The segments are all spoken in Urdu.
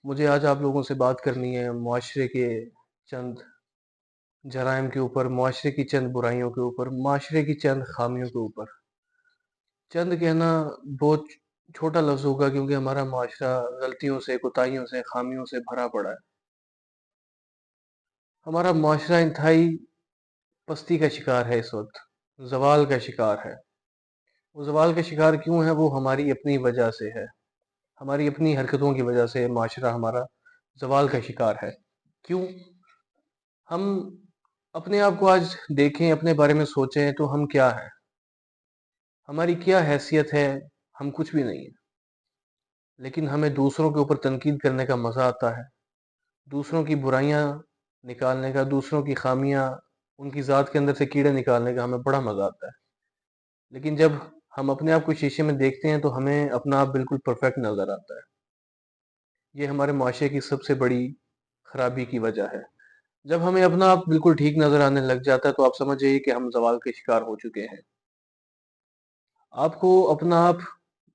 مجھے آج آپ لوگوں سے بات کرنی ہے معاشرے کے چند جرائم کے اوپر، معاشرے کی چند برائیوں کے اوپر، معاشرے کی چند خامیوں کے اوپر۔ چند کہنا بہت چھوٹا لفظ ہوگا کیونکہ ہمارا معاشرہ غلطیوں سے، کوتاہیوں سے، خامیوں سے بھرا پڑا ہے۔ ہمارا معاشرہ انتہائی پستی کا شکار ہے، اس وقت زوال کا شکار ہے۔ وہ زوال کا شکار کیوں ہے؟ وہ ہماری اپنی وجہ سے ہے، ہماری اپنی حرکتوں کی وجہ سے معاشرہ ہمارا زوال کا شکار ہے۔ کیوں؟ ہم اپنے آپ کو آج دیکھیں، اپنے بارے میں سوچیں تو ہم کیا ہیں، ہماری کیا حیثیت ہے؟ ہم کچھ بھی نہیں ہیں، لیکن ہمیں دوسروں کے اوپر تنقید کرنے کا مزہ آتا ہے، دوسروں کی برائیاں نکالنے کا، دوسروں کی خامیاں، ان کی ذات کے اندر سے کیڑے نکالنے کا ہمیں بڑا مزہ آتا ہے۔ لیکن جب ہم اپنے آپ کو شیشے میں دیکھتے ہیں تو ہمیں اپنا آپ بالکل پرفیکٹ نظر آتا ہے۔ یہ ہمارے معاشرے کی سب سے بڑی خرابی کی وجہ ہے۔ جب ہمیں اپنا آپ بالکل ٹھیک نظر آنے لگ جاتا ہے تو آپ سمجھ جائیے کہ ہم زوال کے شکار ہو چکے ہیں۔ آپ کو اپنا آپ،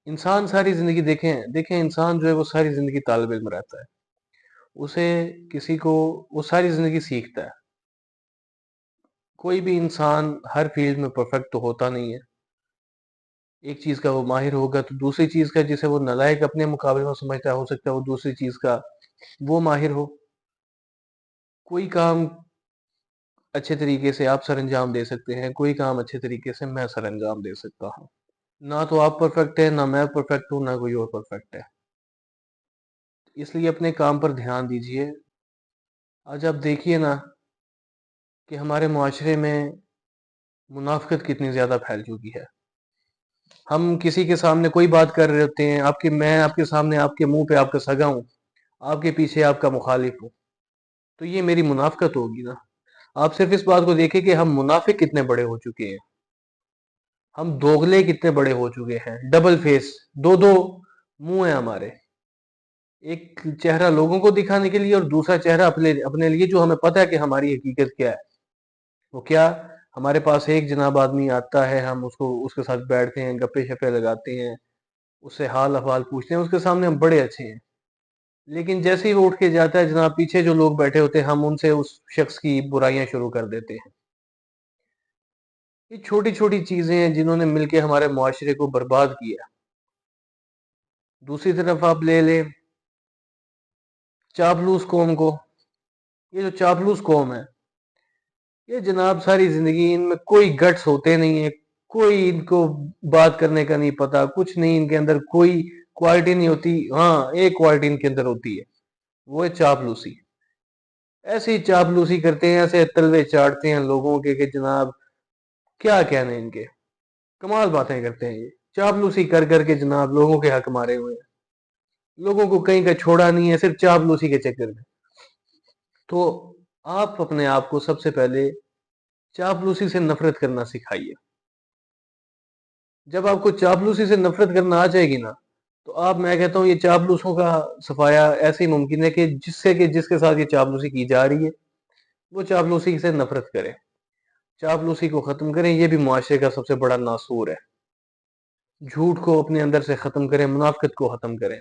انسان ساری زندگی دیکھیں انسان جو ہے وہ ساری زندگی طالب علم رہتا ہے، اسے کسی کو وہ ساری زندگی سیکھتا ہے۔ کوئی بھی انسان ہر فیلڈ میں پرفیکٹ تو ہوتا نہیں ہے۔ ایک چیز کا وہ ماہر ہوگا تو دوسری چیز کا جسے وہ نالائق اپنے مقابلے میں سمجھتا ہے، ہو سکتا ہے وہ دوسری چیز کا وہ ماہر ہو۔ کوئی کام اچھے طریقے سے آپ سر انجام دے سکتے ہیں، کوئی کام اچھے طریقے سے میں سر انجام دے سکتا ہوں۔ نہ تو آپ پرفیکٹ ہے، نہ میں پرفیکٹ ہوں، نہ کوئی اور پرفیکٹ ہے۔ اس لیے اپنے کام پر دھیان دیجئے۔ آج آپ دیکھیے نا کہ ہمارے معاشرے میں منافقت کتنی زیادہ پھیل چکی ہے۔ ہم کسی کے سامنے کوئی بات کر رہے ہوتے ہیں، میں آپ کے سامنے، آپ کے منہ پہ آپ کا سگا ہوں، آپ کے پیچھے آپ کا مخالف ہوں، تو یہ میری منافقت ہوگی نا۔ آپ صرف اس بات کو دیکھیں کہ ہم منافق کتنے بڑے ہو چکے ہیں، ہم دوغلے کتنے بڑے ہو چکے ہیں، ڈبل فیس، دو منہ ہیں ہمارے، ایک چہرہ لوگوں کو دکھانے کے لیے اور دوسرا چہرہ اپنے لیے، جو ہمیں پتہ ہے کہ ہماری حقیقت کیا ہے۔ وہ کیا؟ ہمارے پاس ایک جناب آدمی آتا ہے، ہم اس کے ساتھ بیٹھتے ہیں، گپے شپے لگاتے ہیں، اس سے حال احوال پوچھتے ہیں، اس کے سامنے ہم بڑے اچھے ہیں۔ لیکن جیسے ہی وہ اٹھ کے جاتا ہے جناب، پیچھے جو لوگ بیٹھے ہوتے ہیں ہم ان سے اس شخص کی برائیاں شروع کر دیتے ہیں۔ یہ چھوٹی چھوٹی چیزیں ہیں جنہوں نے مل کے ہمارے معاشرے کو برباد کیا۔ دوسری طرف آپ لے لیں چاپلوس قوم کو۔ یہ جو چاپلوس قوم ہے، یہ جناب ساری زندگی ان میں کوئی گٹس ہوتے نہیں ہیں، کوئی ان کو بات کرنے کا نہیں پتا، کچھ نہیں، ان کے اندر کوئی کوالٹی نہیں ہوتی۔ ہاں، ایک کوالٹی ان کے اندر ہوتی ہے، وہ ہے چاپلوسی۔ ایسی چاپلوسی کرتے ہیں، ایسے تلوے چاٹتے ہیں لوگوں کے کہ جناب کیا کہنے ان کے، کمال باتیں کرتے ہیں۔ یہ چاپلوسی کر کر کے جناب لوگوں کے حق مارے ہوئے ہیں، لوگوں کو کہیں کا چھوڑا نہیں ہے، صرف چاپلوسی کے چکر میں۔ تو آپ اپنے آپ کو سب سے پہلے چاپلوسی سے نفرت کرنا سکھائیے۔ جب آپ کو چاپلوسی سے نفرت کرنا آ جائے گی نا، تو میں کہتا ہوں یہ چاپلوسوں کا صفایا ایسے ہی ممکن ہے کہ جس کے ساتھ یہ چاپلوسی کی جا رہی ہے وہ چاپلوسی سے نفرت کرے، چاپلوسی کو ختم کریں۔ یہ بھی معاشرے کا سب سے بڑا ناسور ہے۔ جھوٹ کو اپنے اندر سے ختم کریں، منافقت کو ختم کریں۔